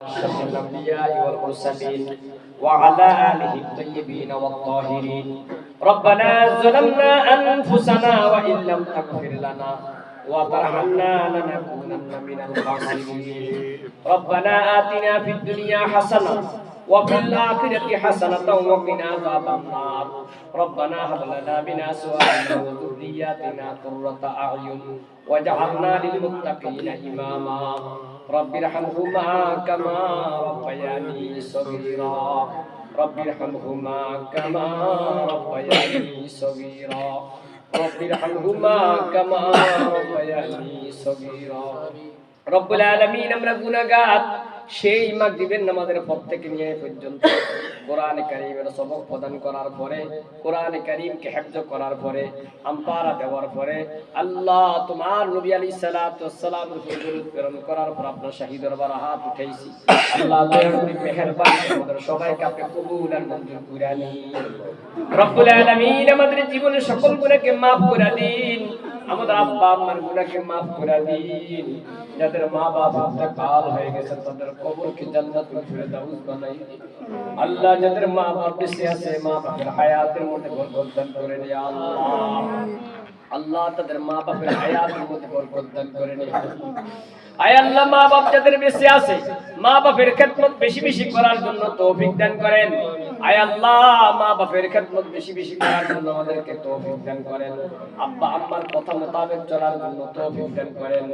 أشرف الأنبياء والمرسلين وعلى آله الطيبين والطاهرين. ربنا ظلمنا أنفسنا وإن لم تغفر لنا وترحمنا لنكونن من الخاسرين. ربنا آتنا في الدنيا حسنة وفي الآخرة حسنة وقنا عذاب النار. ربنا هب لنا من أزواجنا وذرياتنا قرة أعين واجعلنا للمتقين إماما. رب ارحمهما كما ربياني صغيرا. رب ارحمهما كما ربياني صغيرا. رب ارحمهما كما ربياني صغيرا. রব্বুল আলামিন, আমরা গুনাহগার, সেই মাগরিবের নামাজের পর থেকে নিয়ে পর্যন্ত কোরআনে কারীমের সবক প্রদান করার পরে, কোরআনে কারীমকে হিফজ করার পরে, আমপারা দেওয়ার পরে, আল্লাহ তোমার নবী আলাইহিস সালাতু ওয়াস সালামের উপর দরুদ প্রেরণ করার পর আপনার শাহী দরবারে হাত উঠাইছি। আল্লাহ দয়া করে মেহেরবানি আমাদের সবাইকে আপনি কবুল আর মঞ্জুর করে নিন। রব্বুল আলামিন, আমাদের জীবনের সকল গুনাহকে maaf করে দিন। আমাদের আব্বা আম্মার গুনাহকে maaf করে দিন। যাদের মা বাবা ইন্তেকাল হয়ে গেছে তাদের কবরকে জান্নাতুল ফিরদাউস বানাই দিন। আল্লাহ যাদের মা বাবা বেঁচে আছে, মা বাবার হায়াতের মধ্যে বরকত দান করে দিন আল্লাহ। আল্লাহ তাদের মা বাবার হায়াতের মধ্যে বরকত দান করে দিন। আয় আল্লাহ, মা বাপ যাদের বেঁচে আছে, মা বাপের খেদমত বেশি বেশি করার জন্য তৌফিক দান করেন। আয় আল্লাহ, মা বাপের খেদমত বেশি বেশি করার জন্য আমাদেরকে তৌফিক দান করেন। আব্বা আম্মার কথা মোতাবেক চলার জন্য তৌফিক দান করেন।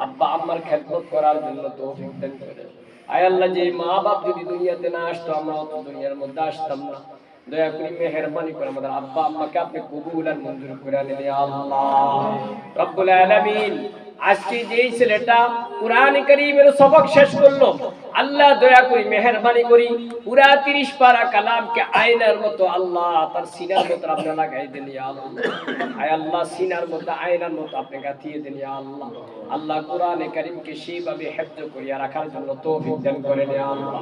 আব্বা আম্মার খেদমত করার জন্য তৌফিক দান করেন। আয় আল্লাহ, যে মা বাপ যদি দুনিয়াতে না আসতো, আমরা অত দুনিয়ার মধ্যে আসতাম না। দয়া করে মেহেরবানি করে আমাদের আব্বা আম্মাকে আপনি কবুল আর মঞ্জুর করে নিন আল্লাহ। রব্বুল আলামিন, আজকে যেই ছেলেটা কুরআনে কারীমের সবক শেষ করলো, আল্লাহ দয়া করে মেহেরবানি করি পুরা 30 পারা কালামকে আয়নার মতো আল্লাহ তার সিনার মধ্যে আপনি লাগাই দেন ইয়া আল্লাহ। আয় আল্লাহ, সিনার মধ্যে আয়নার মতো আপনি গাঁথিয়ে দেন ইয়া আল্লাহ। আল্লাহ কুরআনে কারীমকে সেইভাবে হিফজ করিয়া রাখার জন্য তৌফিক দান করেন ইয়া আল্লাহ।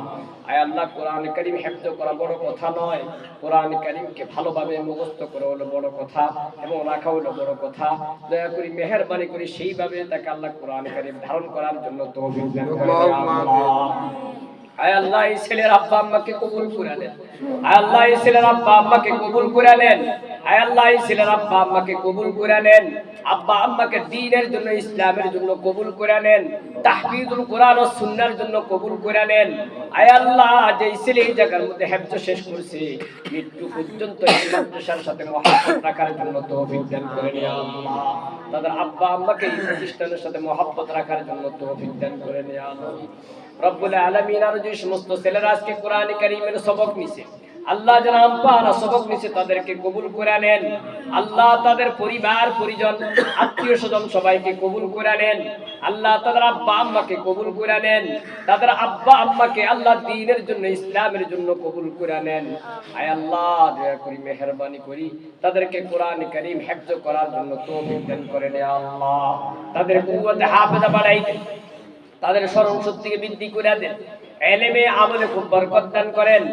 আয় আল্লাহ, কুরআনে কারীম হিফজ করা বড় কথা নয়, কুরআনে কারীমকে ভালোভাবে মুখস্থ করা হলো বড় কথা এবং রাখা হলো বড় কথা। দয়া করে মেহেরবানি করে সেইভাবে তাকে আল্লাহ কুরআনে কারীম ধারণ করার জন্য তৌফিক দান করেন ইয়া আল্লাহ। আয় আল্লাহ, এই ছেলের আব্বা আম্মাকে কবুল করে নেন। আয় আল্লাহ, এই ছেলের আব্বা আম্মাকে কবুল করে নেন। আয় আল্লাহ, এই ছেলের আব্বা আম্মাকে কবুল করে নেন। আব্বা আম্মাকে দ্বীনের জন্য, ইসলামের জন্য কবুল করে নেন। তাহফিজুল কোরআন ও সুন্নাহর জন্য কবুল করে নেন। আয় আল্লাহ, যে ছেলে এই জায়গার মধ্যে হিফজ শেষ করছে, মৃত্যু পর্যন্ত এই মাদ্রাসার সাথে মহব্বত রাখার জন্য তৌফিক দান করেন ইয়া আল্লাহ। তাদের আব্বা আম্মাকে এই প্রতিষ্ঠানের সাথে মহব্বত রাখার জন্য তৌফিক দান করেন ইয়া আল্লাহ। রব্বুল আলামিন, আর যে সমস্ত ছেলেরা আজকে কোরআনে কারীমের সবক নিছে, আল্লাহ যারা আমপারা সবক নিছে তাদেরকে কবুল করে নেন। আল্লাহ তাদের পরিবার পরিজন আত্মীয় স্বজন সবাইকে কবুল করে নেন। আল্লাহ তাদের আব্বা আম্মাকে কবুল করে নেন। তাদের আব্বা আম্মাকে আল্লাহ দ্বীনের জন্য, ইসলামের জন্য কবুল করে নেন। আয় আল্লাহ, দয়া করে মেহেরবানি করি তাদেরকে কোরআনে কারীম হিফজ করার জন্য তৌফিক দান করেন ইয়া আল্লাহ। তাদের কুওয়াতে হাফেজা বাড়াই দেন, তাদের স্মরণ শক্তিকে বৃদ্ধি করে দেন। ইলমে আমলে খুব বরকত দান করেন।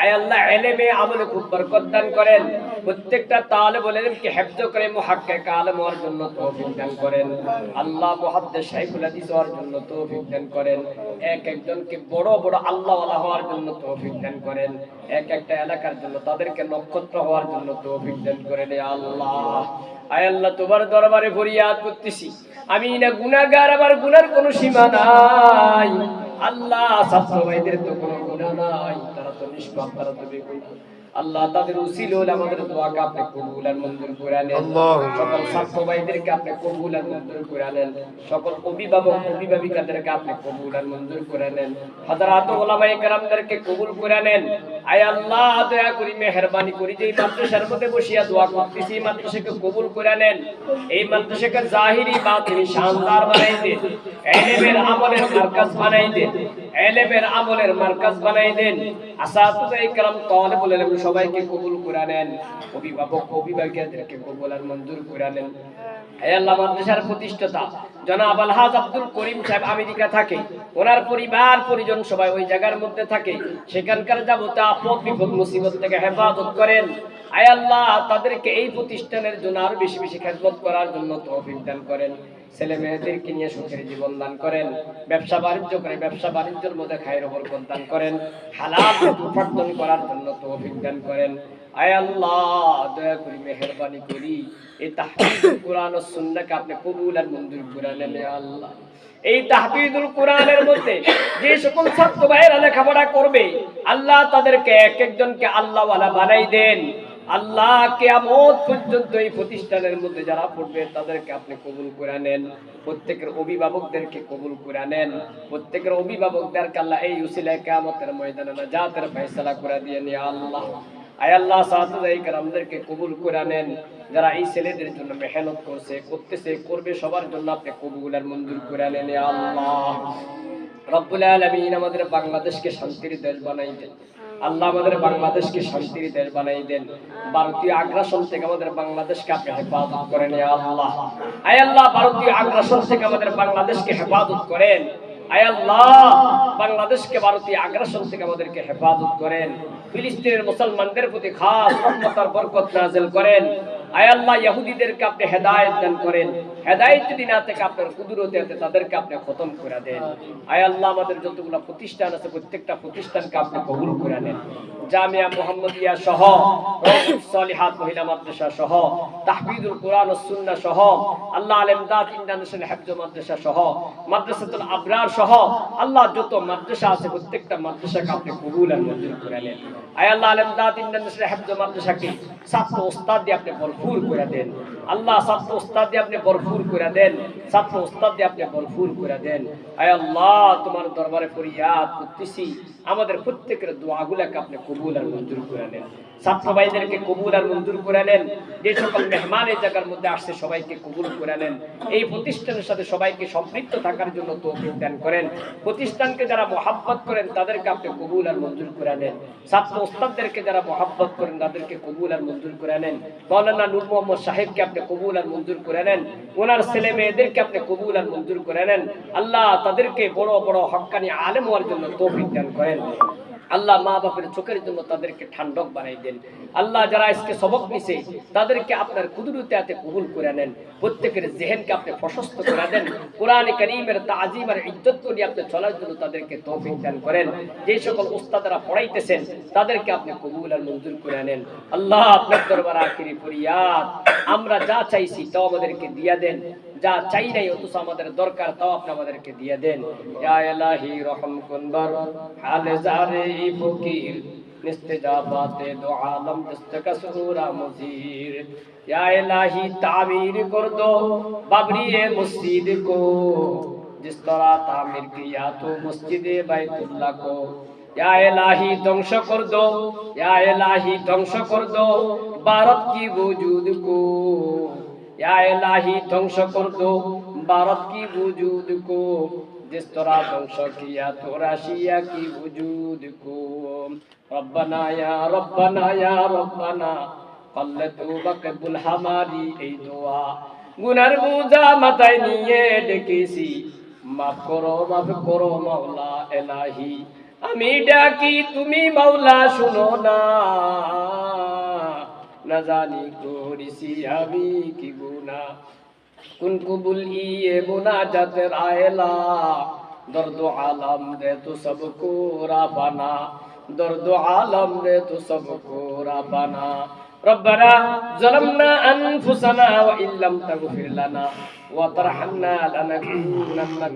আয় আল্লাহ, ইলমে আমলে খুব বরকত দান করেন। প্রত্যেকটা তালেবুল ইলমকে হিফজ করে মুহাক্কিক আলেম হওয়ার জন্য তৌফিক দান করেন। আল্লাহ মুহাদ্দিস শাইখুল হাদিস হওয়ার জন্য তৌফিক দান করেন। এক একজনকে বড় বড় আল্লাহওয়ালা হওয়ার জন্য তৌফিক দান করেন। এক একটা এলাকার জন্য তাদেরকে নক্ষত্র হওয়ার জন্য তৌফিক দান করেন ইয়া আল্লাহ। আয় আল্লাহ, তোমার দরবারে ফরিয়াদ করতেছি, আমি না গুনাহগার, আমার গুনার কোনো সীমা নাই। আল্লাহ, ছাত্র ভাইদের তো কোনো গুনাহ নাই, তারা তো নিষ্পাপ, তারা তো বেগুনাহ। আল্লাহ, তাদের উসিলা হলে আমাদের দোয়াকে আপনি কবুল আর মঞ্জুর করে নেন। সকল ছাত্র ভাইদেরকে আপনি কবুল আর মঞ্জুর করে নেন। সকল অভিভাবক অভিভাবিকাদেরকে আপনি কবুল আর মঞ্জুর করে নেন। হযরত উলামায়ে কেরামদেরকে কবুল করে নেন। আয় আল্লাহ, দয়া করে মেহেরবানি করে যে মাদ্রাসার মধ্যে বসিয়া দোয়া করতেছি, মাদ্রাসাকে কবুল করে নেন। এই মাদ্রাসাকে জাহিরি বাতিনি শানদার বানাই দেন। ইলমের আমলের মারকাজ বানাই দেন। ইলমের আমলের মারকাজ বানাই দেন। আসাতিজায়ে কেরাম, তালেবুল ইলম সবাইকে কবুল করে নেন। অভিভাবক অভিভাবিকাদেরকে কবুল আর মঞ্জুর করে নেন। হে আল্লাহ, মাদ্রাসার প্রতিষ্ঠাতা জনাব আলহাজ আব্দুল করিম সাহেব আমেরিকা থাকে, ওনার পরিবার পরিজন সবাই ওই জায়গার মধ্যে থাকে, সেখানকার যাবতীয় আপদ বিপদ মুসিবত থেকে হেফাজত করেন। আয় আল্লাহ, তাদেরকে এই প্রতিষ্ঠানের জন্য আরো বেশি বেশি খেদমত করার জন্য তৌফিক দান করেন। ছেলে মেয়েদেরকে নিয়ে সুখের জীবন দান করেন। ব্যবসা বাণিজ্য করে ব্যবসা বাণিজ্যের মধ্যে খায়ের বরকত দান করেন। হালাল উপার্জন করার জন্য তৌফিক দান করেন। আয় আল্লাহ, দয়া করি মেহেরবানি করি এই তাহফিজুল কোরআন ও সুন্নাহকে আপনি কবুল আর মঞ্জুর করে নেন। হে আল্লাহ, এই তাহফিজুল কোরআনের মধ্যে যে সকল ছাত্র ভাইয়েরা লেখাপড়া করবে, আল্লাহ তাদেরকে এক একজনকে আল্লাহ ওয়ালা বানাই দেন। আল্লাহ, কিয়ামত পর্যন্ত এই প্রতিষ্ঠানের মধ্যে যারা পড়বে তাদেরকে আপনি কবুল করে নেন। প্রত্যেকের অভিভাবকদেরকে কবুল করে নেন। প্রত্যেকের অভিভাবকদেরকে আল্লাহ এই উসিলায় কিয়ামতের ময়দানে নাজাতের ফয়সালা করে দিয়ে নিয়ে আল্লাহ। আয় আল্লাহ, সাহাবায়ে কেরামদেরকে কবুল করে নেন। যারা এই ছেলেদের জন্য মেহনত করতেছে করবে, সবার জন্য আপনি কবুল আর মঞ্জুর করে নেন। হে আল্লাহ রব্বুল আলামিন, আমাদের বাংলাদেশকে শান্তির দেশ বানাই দেন। আল্লাহ, আমাদের বাংলাদেশকে শান্তির দেশ বানাই দেন। ভারতীয় আগ্রাসন থেকে আমাদের বাংলাদেশকে আপনি হেফাজত করেন। হে আল্লাহ, আয় আল্লাহ, ভারতীয় আগ্রাসন থেকে আমাদের বাংলাদেশকে হেফাজত করেন। আয় আল্লাহ, বাংলাদেশকে ভারতীয় আগ্রাসন থেকে আমাদেরকে হেফাজত করেন। ফিলিস্তিনের মুসলমানদের প্রতি খাস রহমত আর বরকত নাযিল করেন। আয় আল্লাহ, ইহুদিদেরকে আপনি হেদায়েত দান করেন। হেদায়েত যদি না থেকে আপনার কুদরতে তাদেরকে আপনি খতম করে দেন। আয় আল্লাহ, আমাদের যতগুলো প্রতিষ্ঠান আছে প্রত্যেকটা প্রতিষ্ঠানকে আপনি কবুল করে নেন। জামিয়া মুহাম্মাদিয়া সহ, রাউদাতুস সালিহাত মহিলা মাদ্রাসা সহ, তাহফিজুল কোরআন ও সুন্নাহ সহ, আল্লাহ আলেমদাদ ইন্টারন্যাশনাল হিফজ মাদ্রাসা সহ, মাদ্রাসাতুল আবরার সহ, আল্লাহ যত মাদ্রাসা আছে প্রত্যেকটা মাদ্রাসাকে আপনি কবুল আর মঞ্জুর করে নেন। আয় আল্লাহ, আলেমদাদ ইন্টারন্যাশনাল হিফজ মাদ্রাসাকে ছাত্র ওস্তাদ দিয়ে আপনি ভরপুর করে দেন। আল্লাহ, ছাত্র ওস্তাদ দিয়ে আপনি ভরপুর করে দেন। ছাত্র ওস্তাদ দিয়ে আপনি ভরপুর করে দেন। আয় আল্লাহ, তোমার দরবারে ফরিয়াদ করতেছি, আমাদের প্রত্যেকের দোয়াগুলোকে আপনি কবুল আর মঞ্জুর করে নেন। ছাত্র ভাইদেরকে কবুল আর মঞ্জুর করে নেন। যে সকল মেহমান এই জায়গার মধ্যে আসছে সবাইকে কবুল করে নেন। এই প্রতিষ্ঠানের সাথে সবাইকে সম্পৃক্ত থাকার জন্য তৌফিক দান করেন। প্রতিষ্ঠানকে যারা মহাব্বত করেন তাদেরকে আপনি কবুল আর মঞ্জুর করে নেন। ছাত্র ওস্তাদদেরকে যারা মহাব্বত করেন তাদেরকে কবুল আর মঞ্জুর করে নেন। মাওলানা নূর মোহাম্মদ সাহেবকে আপনি কবুল আর মঞ্জুর করে নেন। ওনার ছেলে মেয়েদেরকে আপনি কবুল আর মঞ্জুর করে নেন। আল্লাহ, তাদেরকে বড় বড় হক্কানি আলেম হওয়ার জন্য তৌফিক দান করেন। আল্লাহ, মা বাপের চোখের জন্য তাদেরকে ঠান্ডক বানাই দেন। আল্লাহ, যারা আজকে সবক নিছে তাদেরকে আপনার কুদরতে হাতে কবুল করে নেন। প্রত্যেকের জেহেনকে আপনি প্রশস্ত করে দেন। কোরআনে কারীমের তাজিম আর ইজ্জত করে আপনি চলার জন্য তাদেরকে তৌফিক দান করেন। যে সকল উস্তাদরা পড়াইতেছেন তাদেরকে আপনি কবুল আর মঞ্জুর করে নেন। আল্লাহ, আপনার দরবারে আখিরি ফরিয়াদ, আমরা যা চাইছি তাও আমাদেরকে দিয়া দেন, যা চাই নাই অথচ আমাদের দরকার তাও আপনি আমাদেরকে দিয়ে দেন। ইয়া ইলাহি রহম কুনবার হালে জারে ফকির নিস্তেজাবাতে দো আলম দস্তকা সুরা মুজির। ইয়া ইলাহি তামির কর দো বাবরি মসজিদ को, जिस तरह तामीर किया तो मस्जिद बैतुल्लाह को। या इलाही ध्वंस कर दो, या इलाही ध्वंस कर दो भारत की वजूद को। या इलाही ध्वंस कर दो भारत की वजूद को, जिस तरह ध्वंस किया तो रशिया की वजूद को। रब्बना या रब्बना या रब्बना कल्ले तू बकबुल हमारी এই দোয়া। গুনার বোঝা মাথায় নিয়ে ডেকেছি, মাফ করো মাওলা এলাহি। আমি ডাকি তুমি মাওলা শুনো না, না জানি করেছি আমি কি গুনাহ। कुन कुबुल ये मुनाजात आयला, दर्द आलम दे तो सबको राबाना, दर्द आलम दे तो सबको राबाना। रब्बना ज़लमना अनफुसना व इल्लम तगफिर लना व तरहमना लनकुनन्ना